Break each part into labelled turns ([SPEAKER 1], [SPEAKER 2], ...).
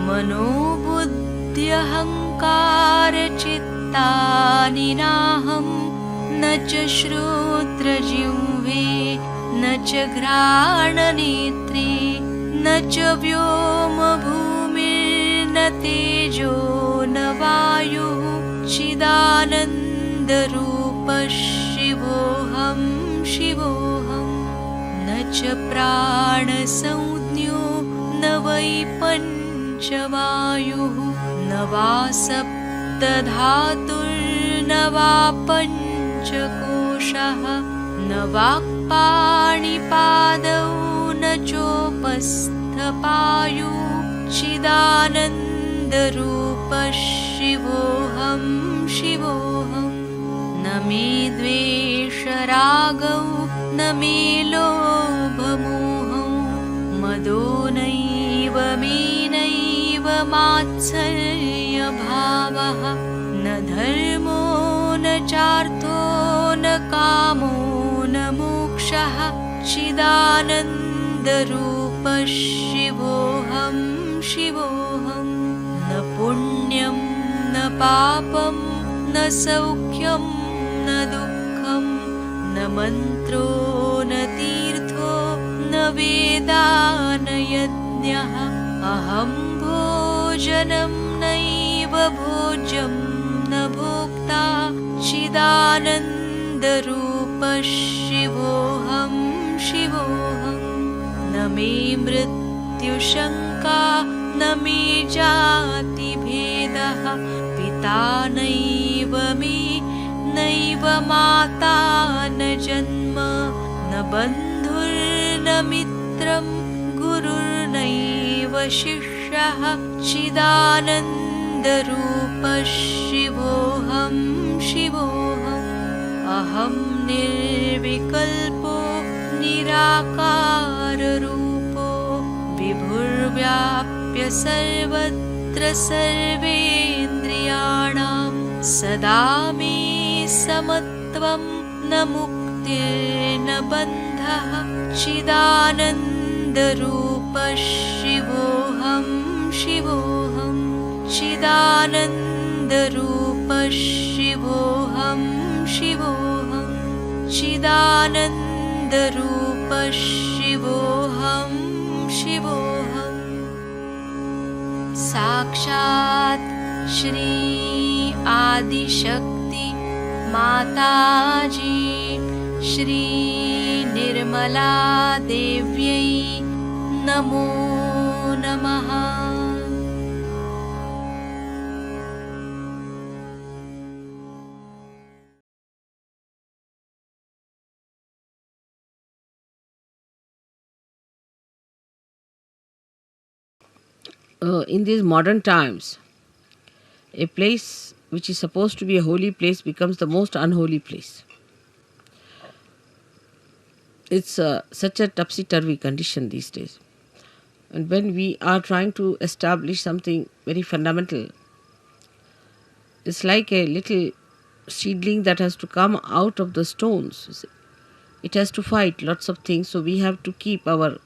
[SPEAKER 1] मनोबुद्ध्यहङ्कारचित्तानि नाहं न च श्रोत्रजिह्वे न च घ्राणनेत्रे न च व्योमभूमिर्न तेजो न वायुः चिदानन्दरूपः शिवोऽहं शिवोऽहं न च प्राणसंज्ञो न वै पञ्चवायुः न वा सप्तधातुर्न वा पञ्चकोशः न वाक्पाणिपादौ न चोपस्थपायु चिदानन्दरूपः शिवोऽहं शिवोऽहं न मे द्वेषरागौ न मे लोभमोहौ मदो नैव मे नैव मात्सर्यभावः न धर्मो न चार्थो न कामो न मोक्षः चिदानन्दरूपः शिवोऽहं शिवोऽहं न पुण्यं न पापं न सौख्यं न दुःखं न मन्त्रो न तीर्थो न वेदा न यज्ञः अहं भोजनं नैव भोज्यं न भोक्ता चिदानन्दरूपः शिवोऽहं शिवोऽहं न मे मृत्युशङ्का न मे जातिभेदः पिता नैव मे नैव माता न जन्म न बन्धुर्न मित्रं गुरुर्नैव शिष्यः चिदानन्दरूपः शिवोऽहं शिवोऽहम् अहं निर्विकल्पो निराकाररूपो विभुर्व्याप्य सर्वत्र सर्वेन्द्रियाणां सदा मे समत्वं न मुक्तिर्न बन्धः चिदानन्दरूपः शिवोऽहं शिवोऽहं चिदानन्दरूपः शिवोऽहं शिवोऽहं चिदानन्दरूपः शिवोऽहं शिवोऽहं साक्षात् श्री आदिशक्ति माताजी श्री निर्मला देव्यै नमो नमः।
[SPEAKER 2] In these modern times, a place which is supposed to be a holy place becomes the most unholy place. It's such a topsy-turvy condition these days. And when we are trying to establish something very fundamental, it's like a little seedling that has to come out of the stones. It has to fight lots of things, so we have to keep our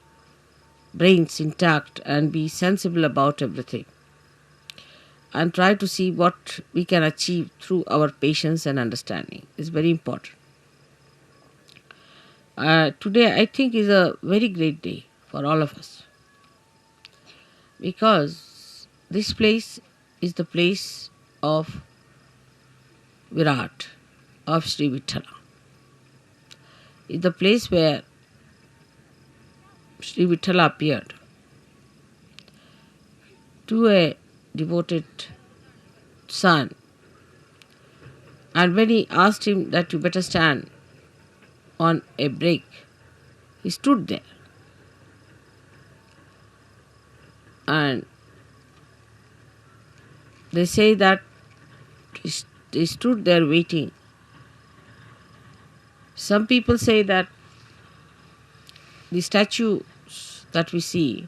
[SPEAKER 2] brains intact and be sensible about everything and try to see what we can achieve through our patience and understanding. It's very important. Today I think is a very great day for all of us, because this place is the place of Virat, of Sri Vithala. It's the place where Sri Vithala appeared to a devoted son, and when he asked him that you better stand on a break, he stood there. And they say that he stood there waiting. Some people say that the statues that we see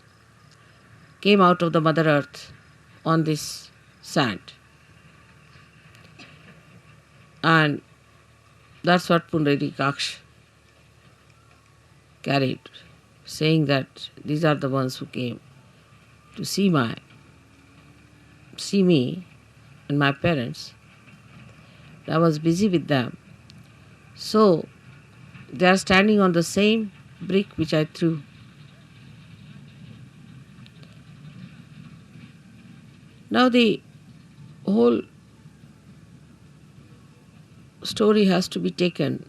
[SPEAKER 2] came out of the Mother Earth on this sand. And that's what Pundarikaksh carried, saying that these are the ones who came to see my see me and my parents. I was busy with them. So they are standing on the same brick which I threw. Now the whole story has to be taken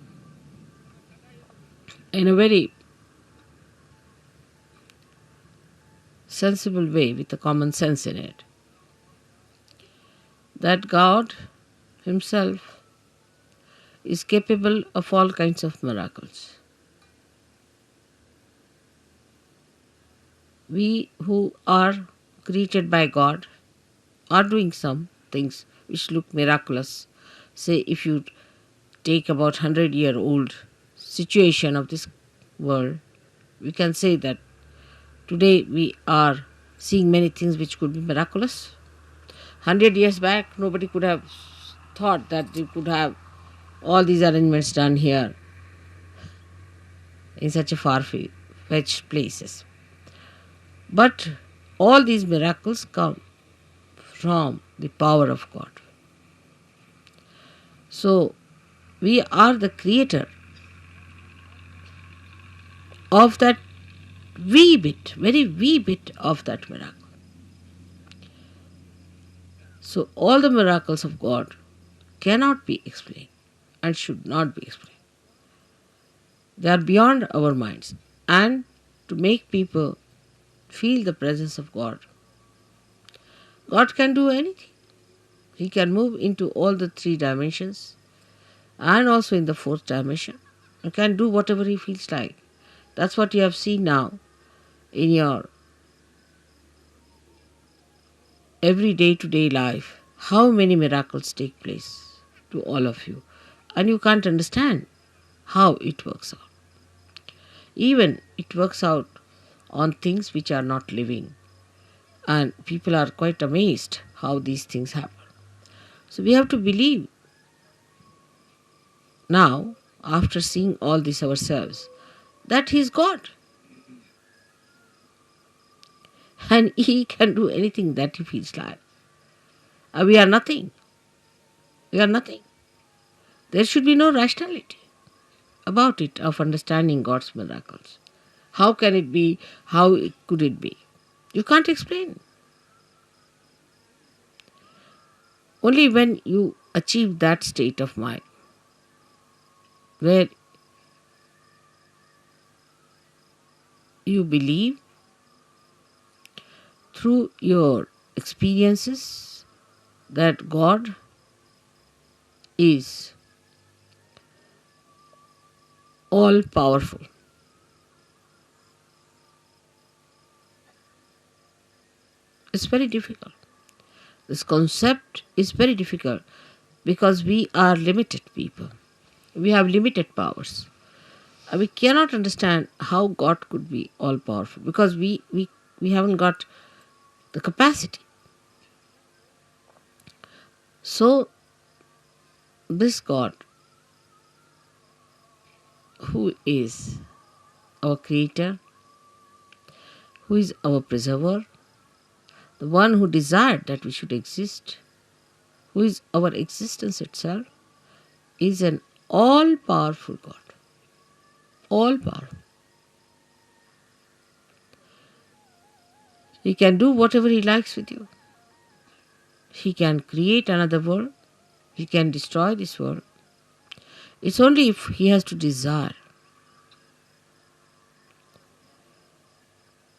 [SPEAKER 2] in a very sensible way with a common sense in it. That God Himself is capable of all kinds of miracles. We who are created by God are doing some things which look miraculous. Say, if you take about 100-year-old situation of this world, we can say that today we are seeing many things which could be miraculous. 100 years back, nobody could have thought that you could have all these arrangements done here in such a far-fetched places. But all these miracles come from the power of God. So, we are the creator of that wee bit, very wee bit of that miracle. So, all the miracles of God cannot be explained and should not be explained. They are beyond our minds. And to make people feel the presence of God, God can do anything. He can move into all the three dimensions and also in the fourth dimension. He can do whatever He feels like. That's what you have seen now in your every day-to-day life. How many miracles take place to all of you. And you can't understand how it works out. Even it works out on things which are not living. And people are quite amazed how these things happen. So we have to believe now, after seeing all this ourselves, that He is God. And He can do anything that He feels like. And we are nothing. We are nothing. There should be no rationality about it, of understanding God's miracles. How can it be? How could it be? You can't explain. Only when you achieve that state of mind, where you believe through your experiences that God is all powerful. It's very difficult. This concept is very difficult because we are limited people. We have limited powers. We cannot understand how God could be all powerful because we haven't got the capacity. So, this God, who is our creator, who is our preserver, the one who desired that we should exist, who is our existence itself, is an all-powerful God. All-powerful. He can do whatever He likes with you. He can create another world. He can destroy this world. It's only if He has to desire.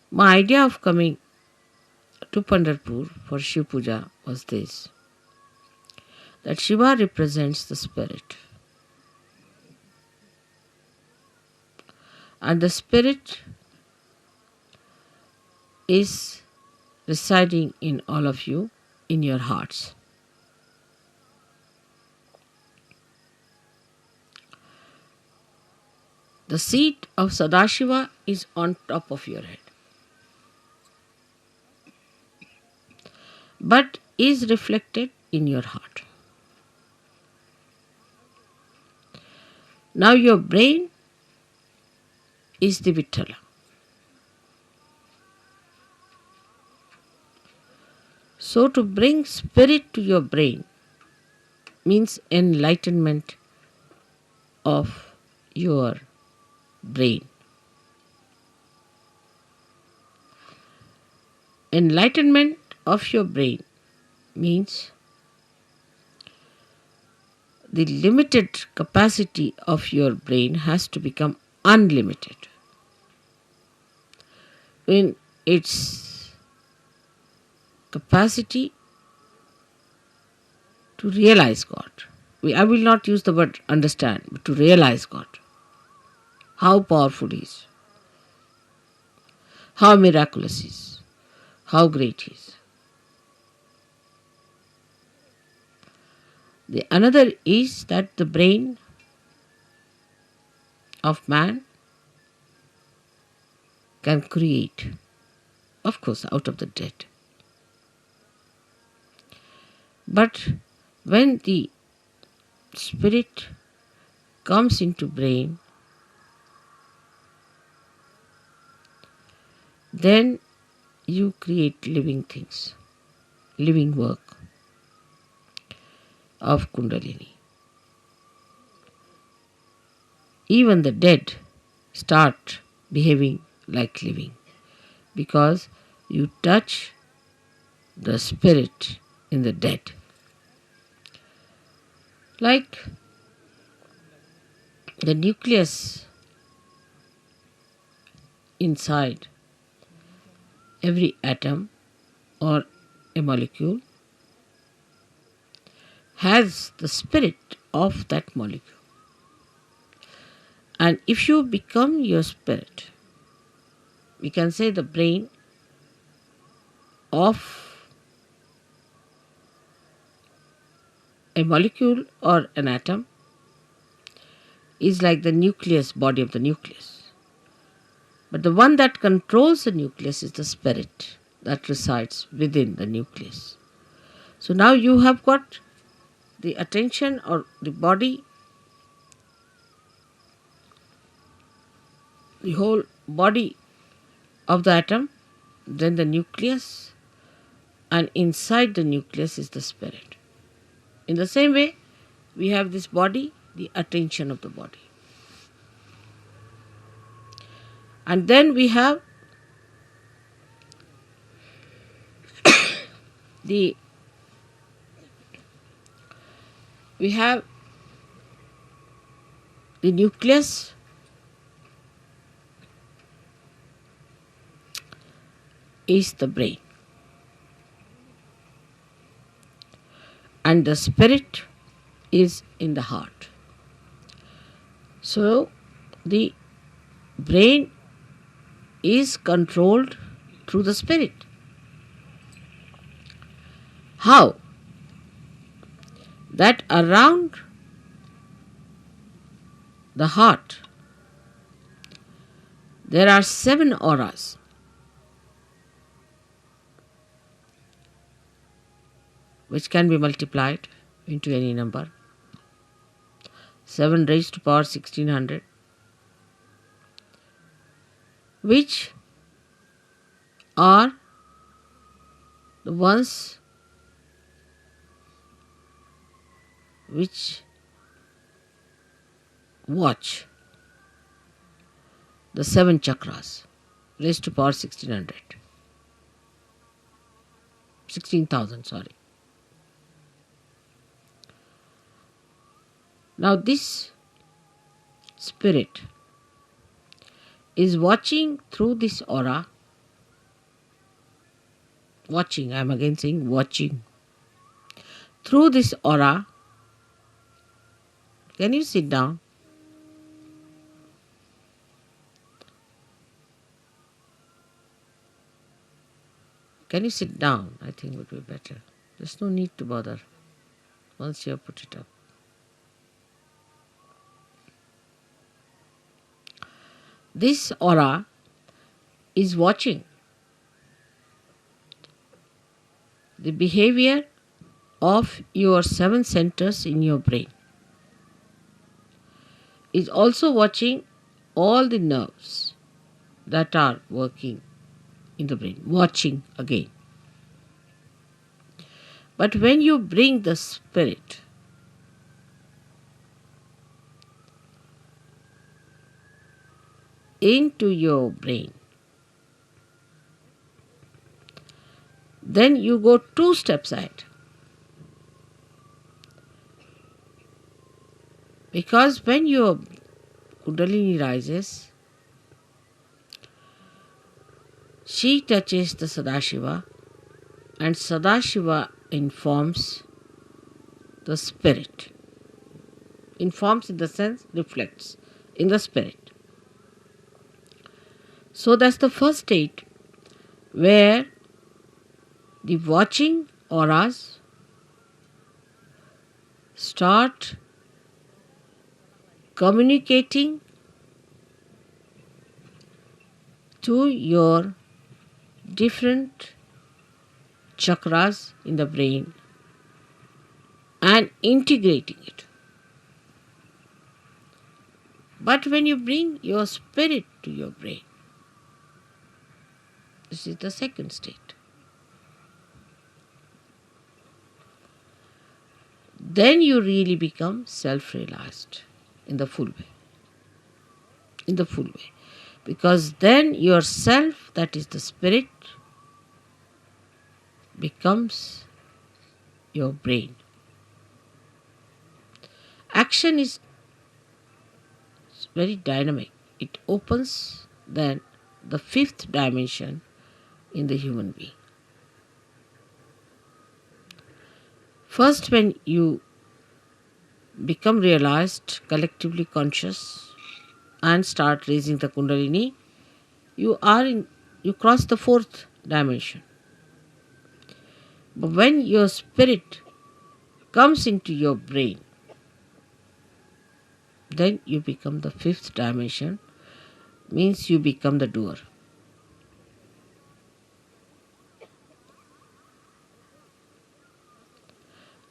[SPEAKER 2] My idea of coming to Pandharpur for Shiv Puja was this, that Shiva represents the spirit. And the spirit is residing in all of you, in your hearts. The seat of Sadashiva is on top of your head, but is reflected in your heart. Now your brain is the Vittala. So to bring spirit to your brain means enlightenment of your brain. Enlightenment of your brain means the limited capacity of your brain has to become unlimited in its capacity to realize God. I will not use the word understand, but to realize God. How powerful He is, how miraculous He is, how great He is. The another is that the brain of man can create, of course, out of the dead. But when the spirit comes into brain, then you create living things, living work of Kundalini. Even the dead start behaving like living because you touch the spirit in the dead. Like the nucleus inside every atom or a molecule has the spirit of that molecule. And if you become your spirit, we can say the brain of a molecule or an atom is like the nucleus, body of the nucleus. But the one that controls the nucleus is the spirit that resides within the nucleus. So now you have got the attention or the body, the whole body of the atom, then the nucleus, and inside the nucleus is the spirit. In the same way, we have this body, the attention of the body. And then we have the nucleus is the brain. And the spirit is in the heart. So the brain is controlled through the spirit. How? That around the heart there are 7 auras. Which can be multiplied into any number. 7 raised to power 1600, which are the ones which watch the 7 chakras raised to power 1600. 16,000, sorry. Now this spirit is watching through this aura. Watching, I am again saying watching. Through this aura. Can you sit down? Can you sit down? I think would be better. There's no need to bother once you have put it up. This aura is watching the behavior of your 7 centers in your brain. Is also watching all the nerves that are working in the brain. Watching again. But when you bring the spirit into your brain, then you go 2 steps ahead. Because when your Kundalini rises, she touches the Sadashiva, and Sadashiva informs the spirit. Informs in the sense reflects in the spirit. So that's the first state where the watching auras start communicating to your different chakras in the brain and integrating it. But when you bring your spirit to your brain, this is the second state. Then you really become self-realized in the full way. In the full way. Because then yourself, that is the spirit, becomes your brain. Action is very dynamic. It opens then the 5th dimension in the human being. First, when you become realized, collectively conscious, and start raising the Kundalini, you cross the 4th dimension. But when your spirit comes into your brain, then you become the 5th dimension, means you become the doer.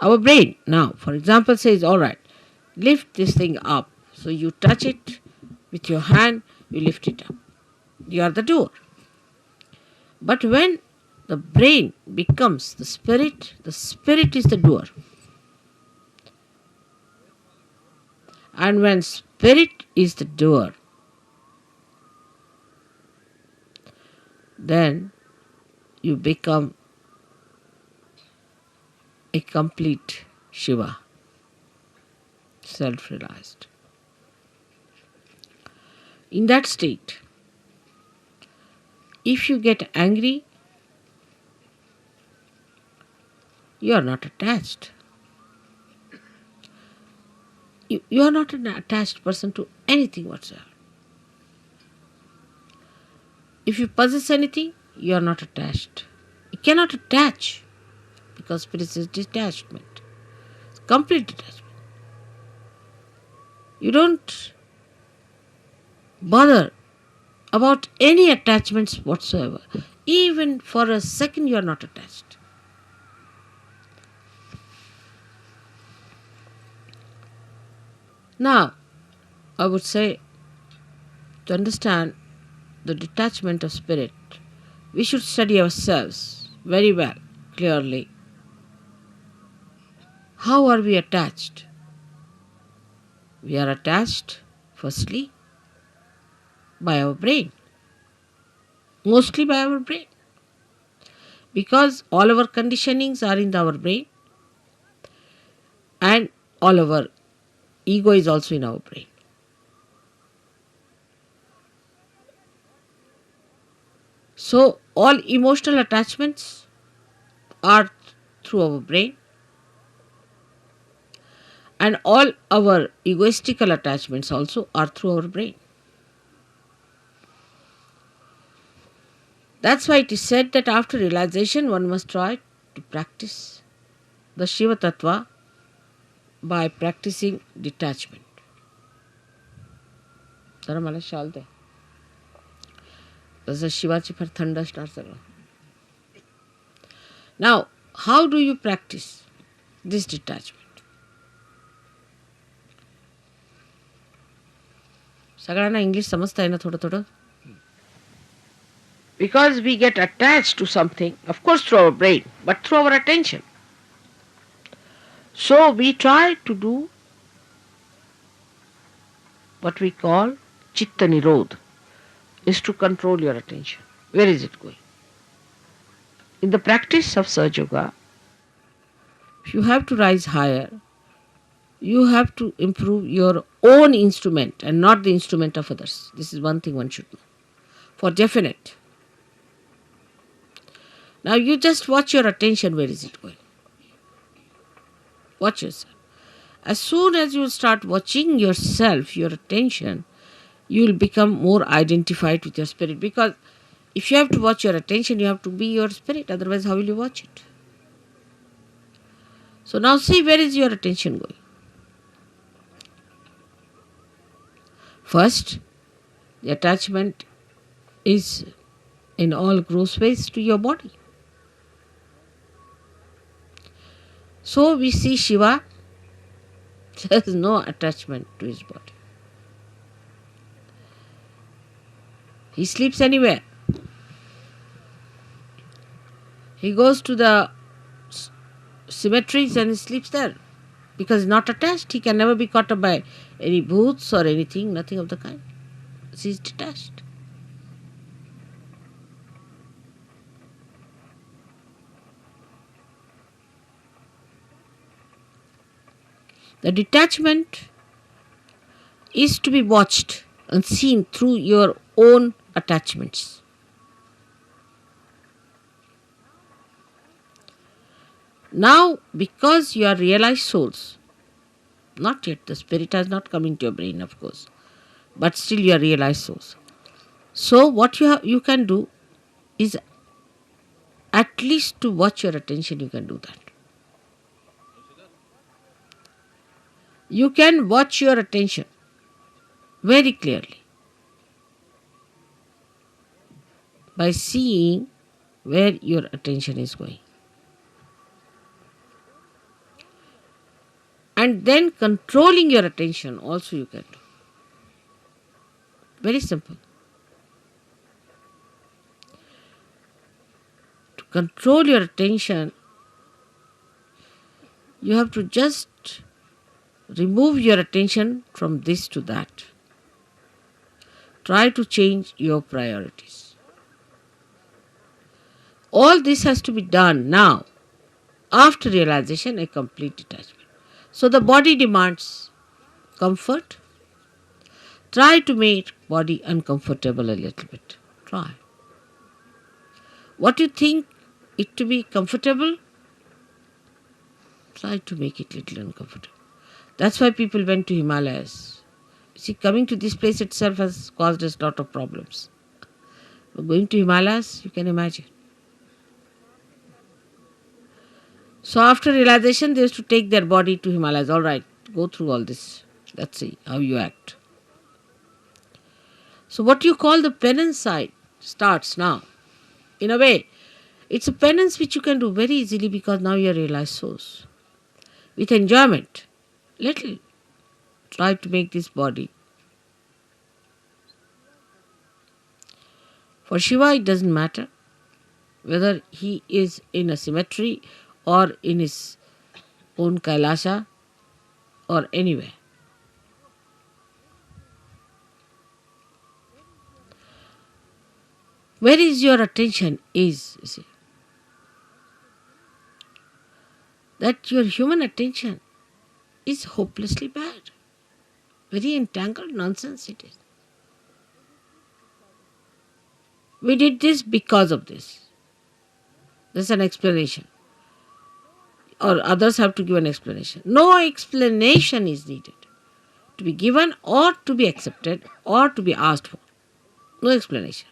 [SPEAKER 2] Our brain now, for example, says, all right, lift this thing up. So you touch it with your hand, you lift it up. You are the doer. But when the brain becomes the spirit is the doer. And when spirit is the doer, then you become a complete Shiva, self-realized. In that state, if you get angry, you are not attached. You are not an attached person to anything whatsoever. If you possess anything, you are not attached. You cannot attach because spirit is detachment. It's complete detachment. You don't bother about any attachments whatsoever. Even for a second you are not attached. Now, I would say, to understand the detachment of spirit, we should study ourselves very well, clearly. How are we attached? We are attached, firstly, by our brain. Mostly by our brain. Because all our conditionings are in our brain and all our ego is also in our brain. So all emotional attachments are through our brain and all our egoistical attachments also are through our brain. That's why it is said that after realization one must try to practice the Shiva Tattva by practicing detachment. जरा मला शाल दे. तसं शिवाची फार थंड असणार सगळं. Now, how do you practice this detachment? सगळ्यांना English समजता आहे ना थोडं थोडं? Because we get attached to something, of course through our brain, but through our attention. So we try to do what we call chitta nirodh, is to control your attention. Where is it going? In the practice of Sahajyoga, if you have to rise higher, you have to improve your own instrument and not the instrument of others. This is one thing one should know. For definite. Now you just watch your attention, where is it going? Watch yourself. As soon as you start watching yourself, your attention, you will become more identified with your spirit. Because if you have to watch your attention, you have to be your spirit. Otherwise, how will you watch it? So now see, where is your attention going? First, the attachment is in all gross ways to your body. So we see Shiva, there is no attachment to his body. He sleeps anywhere. He goes to the cemeteries and he sleeps there. Because he's not attached, he can never be caught up by any booths or anything, nothing of the kind. He's detached. The detachment is to be watched and seen through your own attachments. Now, because you are realized souls, not yet, the spirit has not come into your brain, of course, but still you are realized souls. So what you can do is at least to watch your attention, you can do that. You can watch your attention very clearly by seeing where your attention is going. And then controlling your attention also you can do. Very simple. To control your attention, you have to just remove your attention from this to that. Try to change your priorities. All this has to be done now, after realization, a complete detachment. So the body demands comfort. Try to make body uncomfortable a little bit. Try. What you think it to be comfortable, try to make it little uncomfortable. That's why people went to Himalayas. See, coming to this place itself has caused us a lot of problems. But going to Himalayas, you can imagine. So after realization, they used to take their body to Himalayas. All right, go through all this. Let's see how you act. So what you call the penance side starts now. In a way, it's a penance which you can do very easily because now you are realized souls. With enjoyment, little. Try to make this body. For Shiva, it doesn't matter whether he is in a cemetery or in his own Kailasha or anywhere. Where is your attention is, you see. That your human attention is hopelessly bad. Very entangled nonsense it is. We did this because of this. There's an explanation. Or others have to give an explanation. No explanation is needed to be given or to be accepted or to be asked for. No explanation.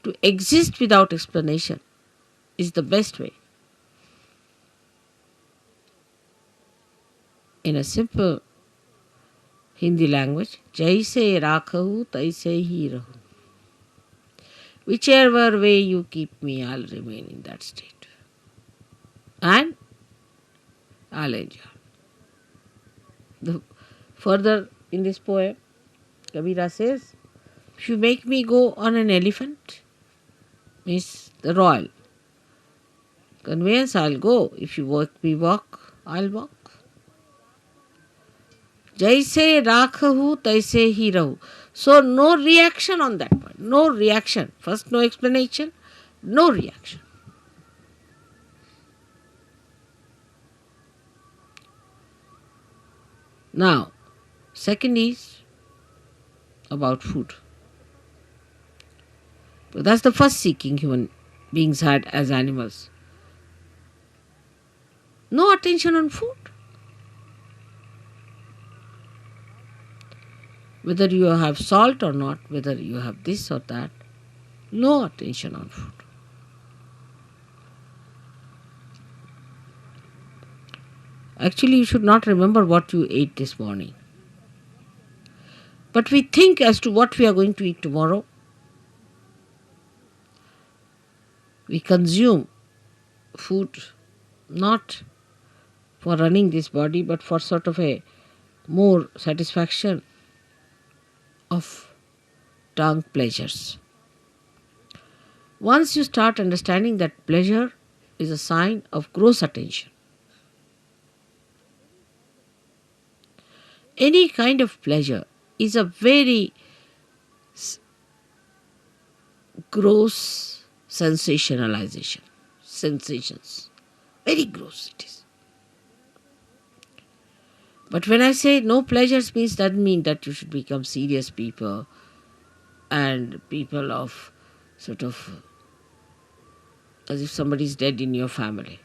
[SPEAKER 2] To exist without explanation is the best way. In a simple Hindi language, Jaise rakhahu taise hi rahu. Whichever way you keep me, I'll remain in that state. And I'll enjoy. Further in this poem, Kabira says, if you make me go on an elephant, means the royal conveyance, I'll go. If you make me walk I'll walk. Jaise rakhahu, taise hi rahu. So no reaction on that part. No reaction. First, no explanation, no reaction. Now, second is about food. So that's the first seeking human beings had as animals. No attention on food. Whether you have salt or not, whether you have this or that, no attention on food. Actually, you should not remember what you ate this morning. But we think as to what we are going to eat tomorrow. We consume food not for running this body, but for sort of a more satisfaction of tongue pleasures. Once you start understanding that pleasure is a sign of gross attention, any kind of pleasure is a very gross sensationalization. Sensations. Very gross it is. But when I say no pleasures means, doesn't mean that you should become serious people and people of sort of as if somebody is dead in your family.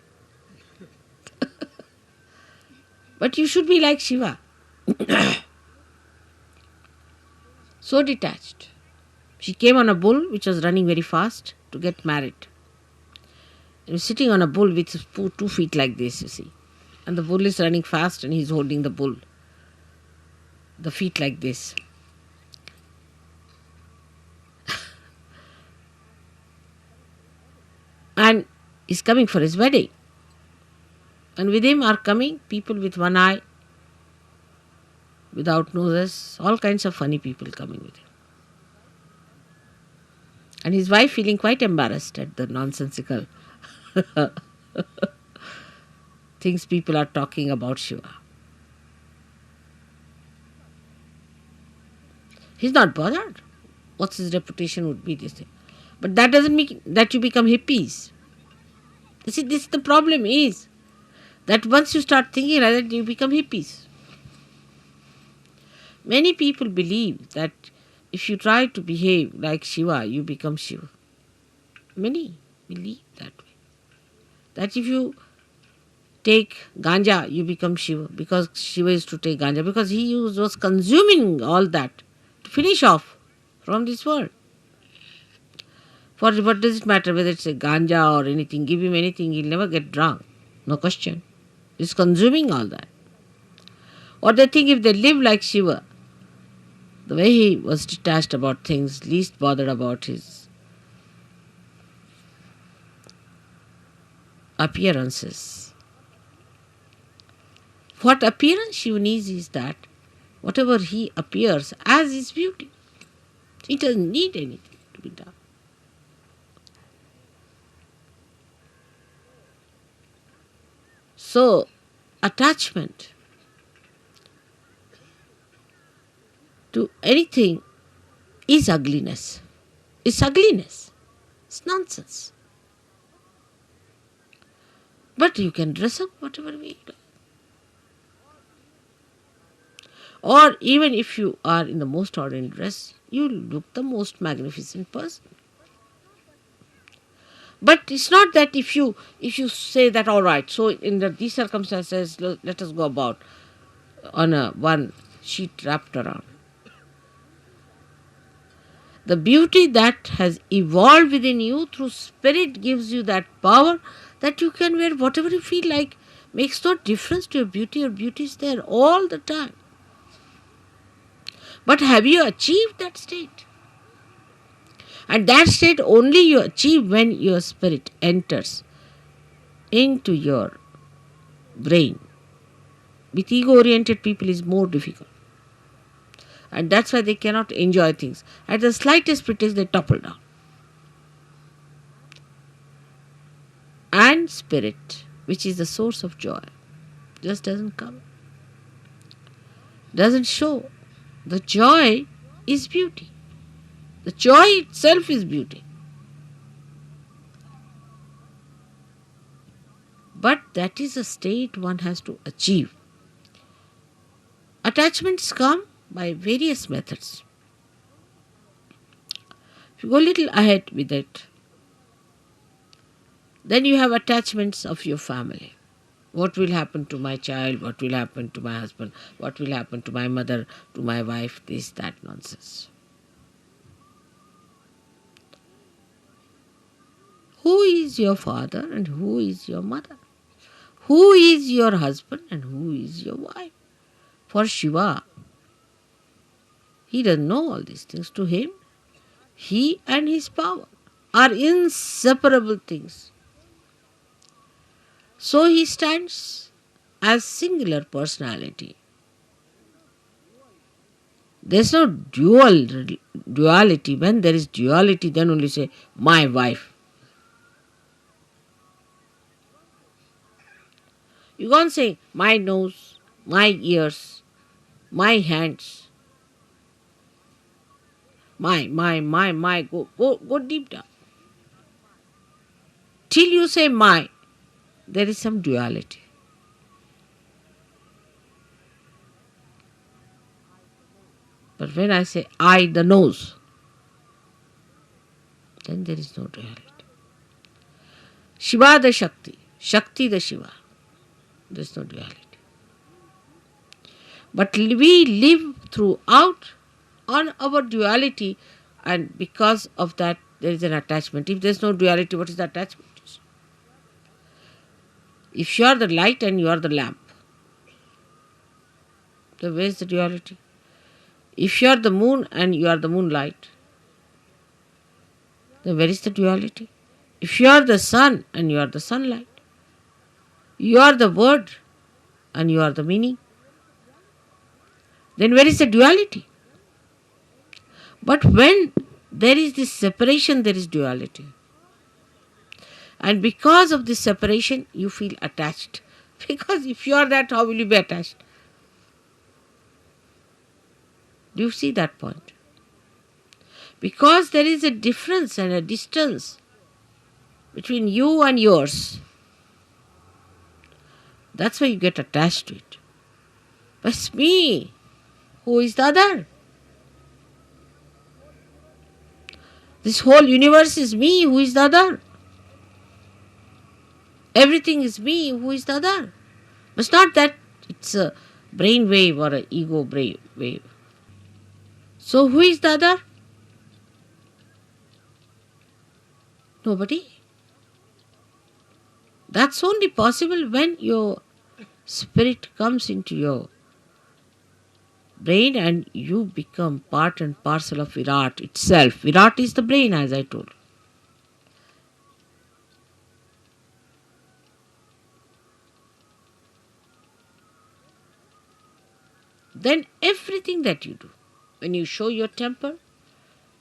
[SPEAKER 2] But you should be like Shiva. So detached. She came on a bull which was running very fast to get married. He was sitting on a bull with 2 feet like this, you see. And the bull is running fast and he's holding the bull. The feet like this. And he's coming for his wedding. And with him are coming people with one eye, without noses, all kinds of funny people coming with him. And his wife feeling quite embarrassed at the nonsensical things people are talking about Shiva. He's not bothered. What's his reputation would be, this thing. But that doesn't mean that you become hippies. You see, this the problem is that once you start thinking like that, you become hippies. Many people believe that if you try to behave like Shiva, you become Shiva. Many believe that way. That if you take ganja, you become Shiva, because Shiva is to take ganja, because he was consuming all that to finish off from this world. For what does it matter whether it's a ganja or anything? Give him anything, he'll never get drunk. No question. He's consuming all that. Or they think if they live like Shiva, the way he was detached about things, least bothered about his appearances. What appearance Shiva needs is that whatever he appears as is beauty. He doesn't need anything to be done. So, attachment to anything is ugliness. It's ugliness. It's nonsense. But you can dress up whatever way you like. Or even if you are in the most ordinary dress, you look the most magnificent person. But it's not that if you say that, all right, so in these circumstances, let us go about on one sheet wrapped around. The beauty that has evolved within you through spirit gives you that power that you can wear whatever you feel like. Makes no difference to your beauty. Your beauty is there all the time. But have you achieved that state? And that state only you achieve when your spirit enters into your brain. With ego-oriented people is more difficult. And that's why they cannot enjoy things. At the slightest pretext, they topple down. And spirit, which is the source of joy, just doesn't come, doesn't show. The joy is beauty. The joy itself is beauty. But that is a state one has to achieve. Attachments come by various methods. If you go a little ahead with it, then you have attachments of your family. What will happen to my child? What will happen to my husband? What will happen to my mother, to my wife? This, that nonsense. Who is your father and who is your mother? Who is your husband and who is your wife? For Shiva, he doesn't know all these things. To him, he and his power are inseparable things. So he stands as singular personality. There's no duality. When there is duality, then only say, my wife. You can't say, my nose, my ears, my hands, my. Go deep down. Till you say my, there is some duality. But when I say I, the nose, then there is no duality. Shiva the Shakti, Shakti the Shiva, there is no duality. But we live throughout on our duality, and because of that there is an attachment. If there is no duality, what is the attachment? If you are the light and you are the lamp, then where is the duality? If you are the moon and you are the moonlight, then where is the duality? If you are the sun and you are the sunlight, you are the word and you are the meaning, then where is the duality? But when there is this separation, there is duality. And because of this separation, you feel attached. Because if you are that, how will you be attached? Do you see that point? Because there is a difference and a distance between you and yours. That's why you get attached to it. But it's me. Who is the other? This whole universe is me. Who is the other? Everything is me. Who is the other? But it's not that it's a brain wave or an ego brain wave. So who is the other? Nobody. That's only possible when your spirit comes into your brain and you become part and parcel of Virat itself. Virat is the brain, as I told. Then everything that you do, when you show your temper,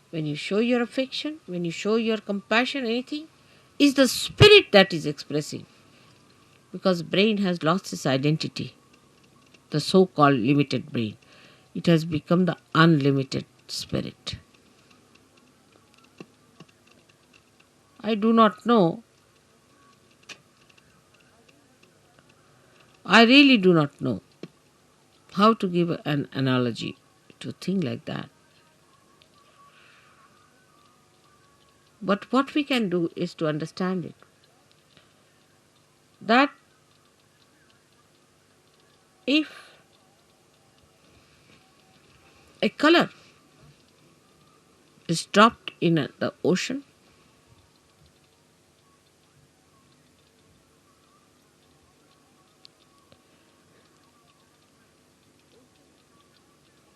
[SPEAKER 2] when you show your affection, when you show your compassion, anything, is the spirit that is expressing. Because brain has lost its identity, the so-called limited brain. It has become the unlimited spirit. I do not know. I really do not know how to give an analogy to a thing like that. But what we can do is to understand it. That if a color is dropped in the ocean,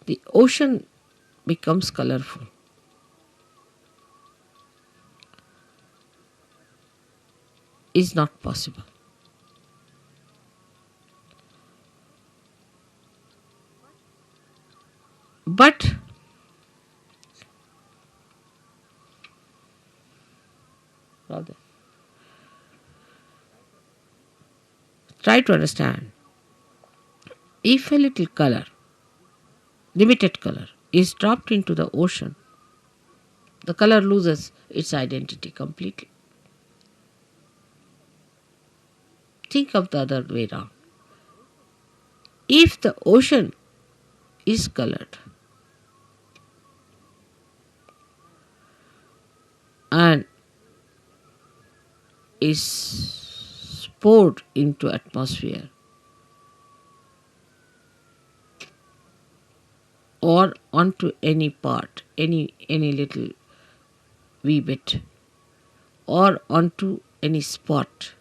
[SPEAKER 2] the ocean becomes colorful. Is not possible. But rather, try to understand If a little color, limited color, is dropped into the ocean, the color loses its identity completely. Think of the other way around. If the ocean is colored and is poured into atmosphere or onto any part, any little wee bit, or onto any spot,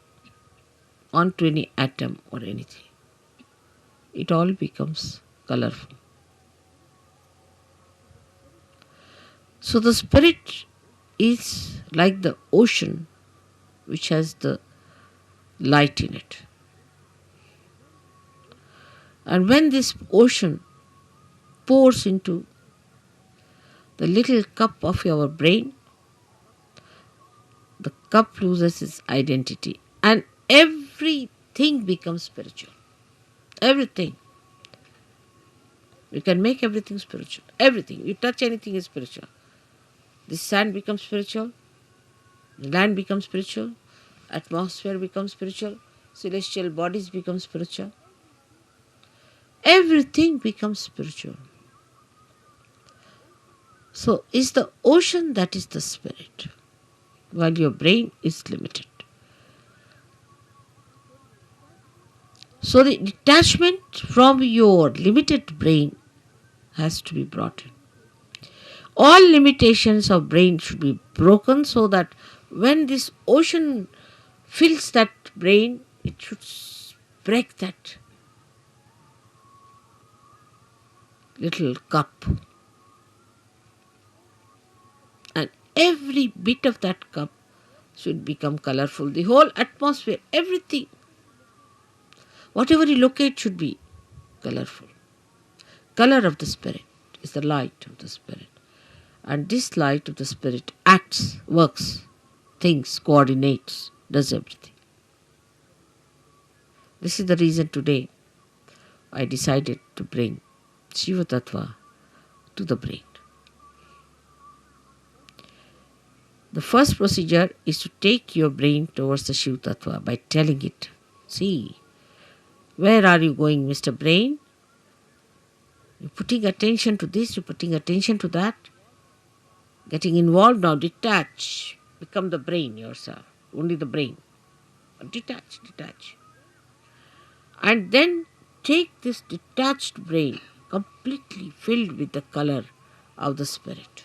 [SPEAKER 2] onto any atom or anything, it all becomes colorful. So the spirit is like the ocean which has the light in it. And when this ocean pours into the little cup of your brain, the cup loses its identity and everything becomes spiritual. Everything. You can make everything spiritual. Everything. You touch anything is spiritual. The sand becomes spiritual. The land becomes spiritual. Atmosphere becomes spiritual. Celestial bodies become spiritual. Everything becomes spiritual. So is the ocean that is the spirit, while your brain is limited. So the detachment from your limited brain has to be brought in. All limitations of brain should be broken so that when this ocean fills that brain, it should break that little cup. And every bit of that cup should become colorful. The whole atmosphere, everything, whatever you locate should be colorful. Color of the spirit is the light of the spirit. And this light of the spirit acts, works, thinks, coordinates, does everything. This is the reason today I decided to bring Shiva Tattva to the brain. The first procedure is to take your brain towards the Shiva Tattva by telling it, see, where are you going, Mr. Brain? You're putting attention to this, you're putting attention to that. Getting involved now, detach. Become the brain yourself. Only the brain. Detach. And then take this detached brain completely filled with the color of the spirit.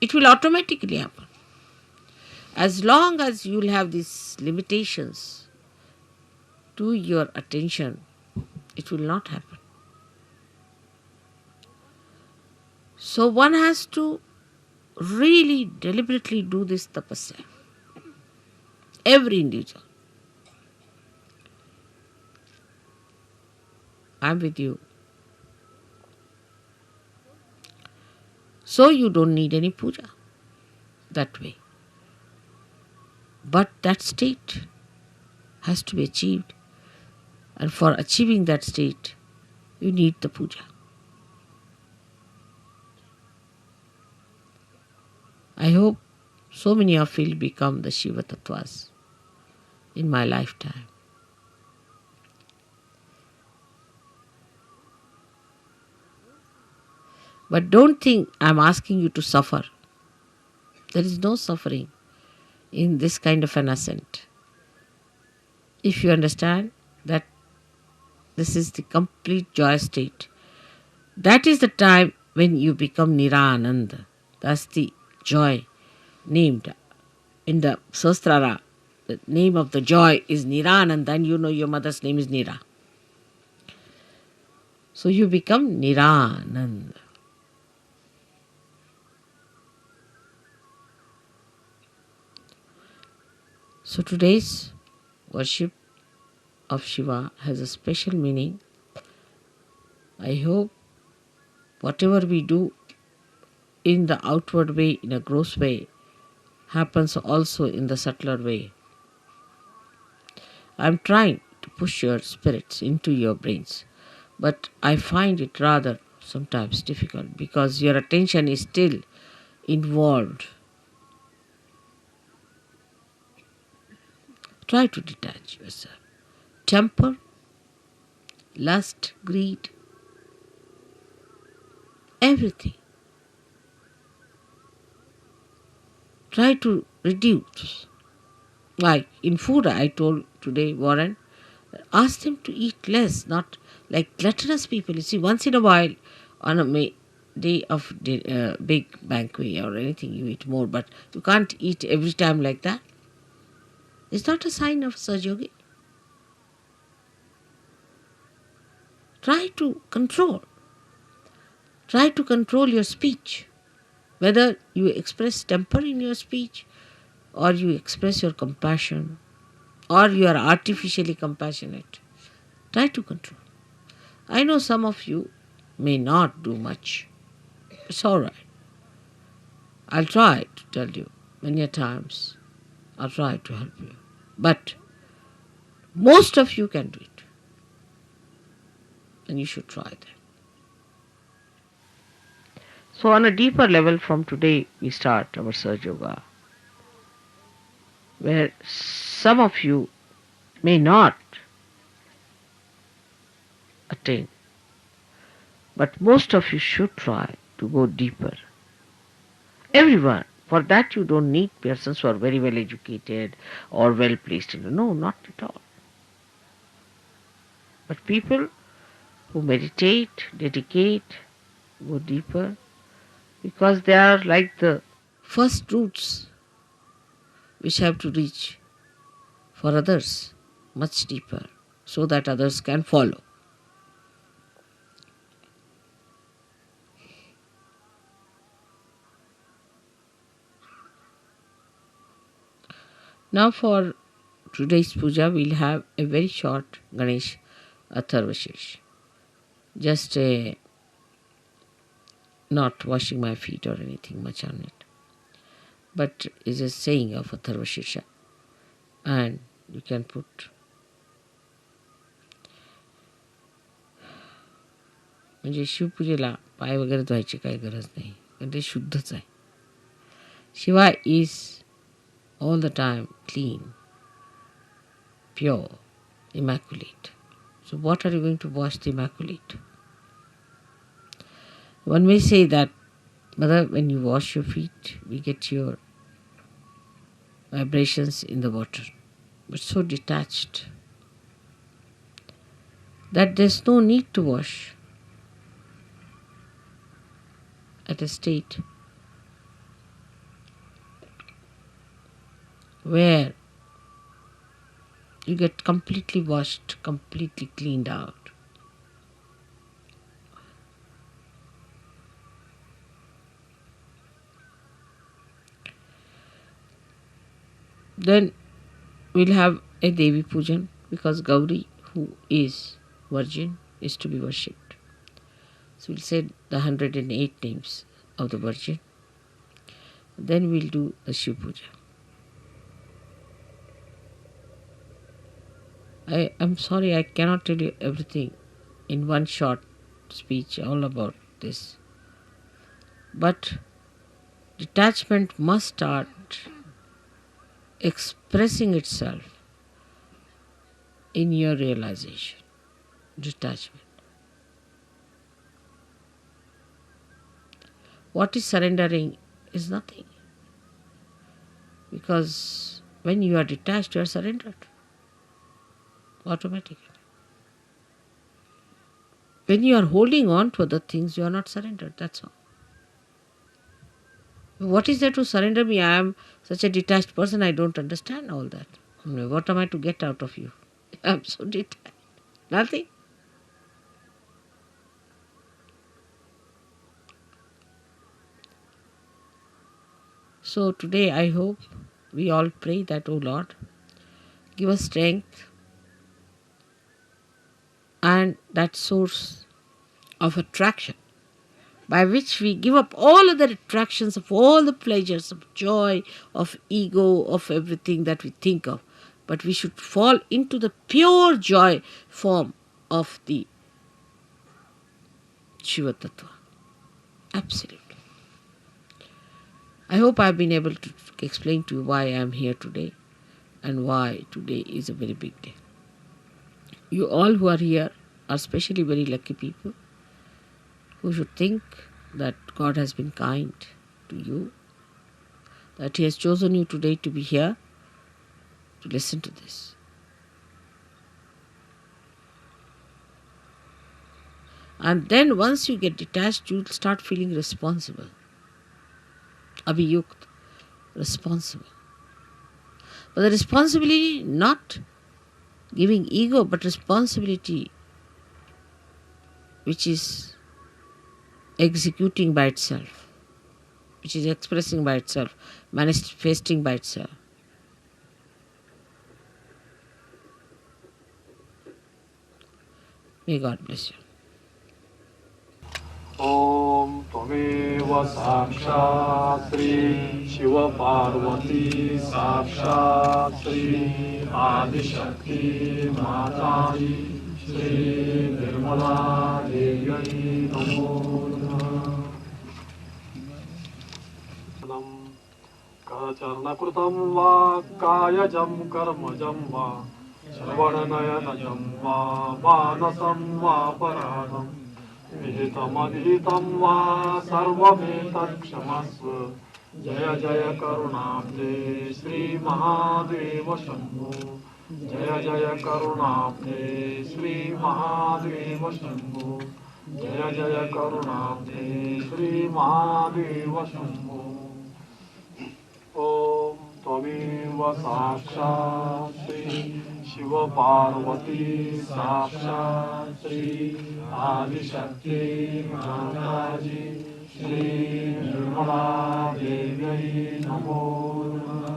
[SPEAKER 2] It will automatically happen. As long as you will have these limitations to your attention, it will not happen. So one has to really deliberately do this tapasya. Every individual. I'm with you. So you don't need any puja that way. But that state has to be achieved. And for achieving that state, you need the puja. I hope so many of you will become the Shiva Tattvas in my lifetime. But don't think I'm asking you to suffer. There is no suffering in this kind of an ascent. If you understand that this is the complete joy state, that is the time when you become Nirananda. That's the joy named in the Sahasrara. The name of the joy is Nirananda, and you know your mother's name is Nira. So you become Nirananda. So today's worship of Shiva has a special meaning. I hope whatever we do in the outward way, in a gross way, happens also in the subtler way. I'm trying to push your spirits into your brains But I find it rather sometimes difficult because your attention is still involved. Try to detach yourself. Temper, lust, greed, everything. Try to reduce. Like in food, I told today, Warren, ask them to eat less, not like gluttonous people. You see, once in a while, on a day of big banquet or anything, you eat more, but you can't eat every time like that. It's not a sign of Sahajyogi. Try to control. Try to control your speech. Whether you express temper in your speech, or you express your compassion, or you are artificially compassionate. Try to control. I know some of you may not do much. It's all right. I'll try to tell you many a times. I'll try to help you. But most of you can do it. And you should try that. So on a deeper level from today we start our Sahajyoga, where some of you may not attain, but most of you should try to go deeper. Everyone. For that you don't need persons who are very well educated or well placed. No, not at all. But people who meditate, dedicate, go deeper, because they are like the first roots which have to reach for others much deeper so that others can follow. Now for today's puja we'll have a very short Ganesh Atharvashesh. Just not washing my feet or anything much on it, but is a saying of Atharvashesha, and you can put म्हणजे शिवपूजेला पाय वगैरे धुवायची काही गरज नाही, कारण ते शुद्धच आहे. Shiva is all the time clean, pure, immaculate. So what are you going to wash the immaculate? One may say that, Mother, when you wash your feet, we get your vibrations in the water, but so detached that there's no need to wash at a state where you get completely washed, completely cleaned out. Then we'll have a Devi Pujan, because Gauri, who is virgin, is to be worshipped. So we'll say the 108 names of the Virgin. Then we'll do the Shiv Puja. I'm sorry, I cannot tell you everything in one short speech all about this. But detachment must start expressing itself in your realization. Detachment. What is surrendering is nothing. Because when you are detached, you are surrendered. Automatically. When you are holding on to other things, you are not surrendered. That's all. What is there to surrender me? I am such a detached person, I don't understand all that. What am I to get out of you? I am so detached. Nothing. So today I hope we all pray that, O Lord, give us strength and that source of attraction by which we give up all other attractions of all the pleasures of joy, of ego, of everything that we think of. But we should fall into the pure joy form of the Shiva Tattva. Absolutely. I hope I have been able to explain to you why I am here today and why today is a very big day. You all who are here are especially very lucky people who should think that God has been kind to you, that He has chosen you today to be here to listen to this. And then once you get detached, you'll start feeling responsible. Abhiyukt, responsible. But the responsibility, not giving ego, but responsibility which is executing by itself, which is expressing by itself, manifesting by itself. May God bless you.
[SPEAKER 3] ॐ त्वमेव साक्षात् श्री शिवपार्वती साक्षात् श्री आदिशक्ति माताजी श्री निर्मला देव्यै नमो नमः। करचरणकृतं वा कायजं कर्मजं वा श्रवणनयनजं वा मानसं वा पराणम् विहितमधिहितं वा सर्वमेतत्क्षमस्व। जय जय करुणाब्धे श्रीमहादेव शम्भो। जय जय करुणाब्धे श्रीमहादेव शम्भो। जय जय करुणाब्धे श्रीमहादेव शम्भो। ॐ त्वमेव साक्षात् श्री शिवपार्वती साक्षात् श्री आदिशक्ति माताजी श्री निर्मला देव्यै नमो नमः।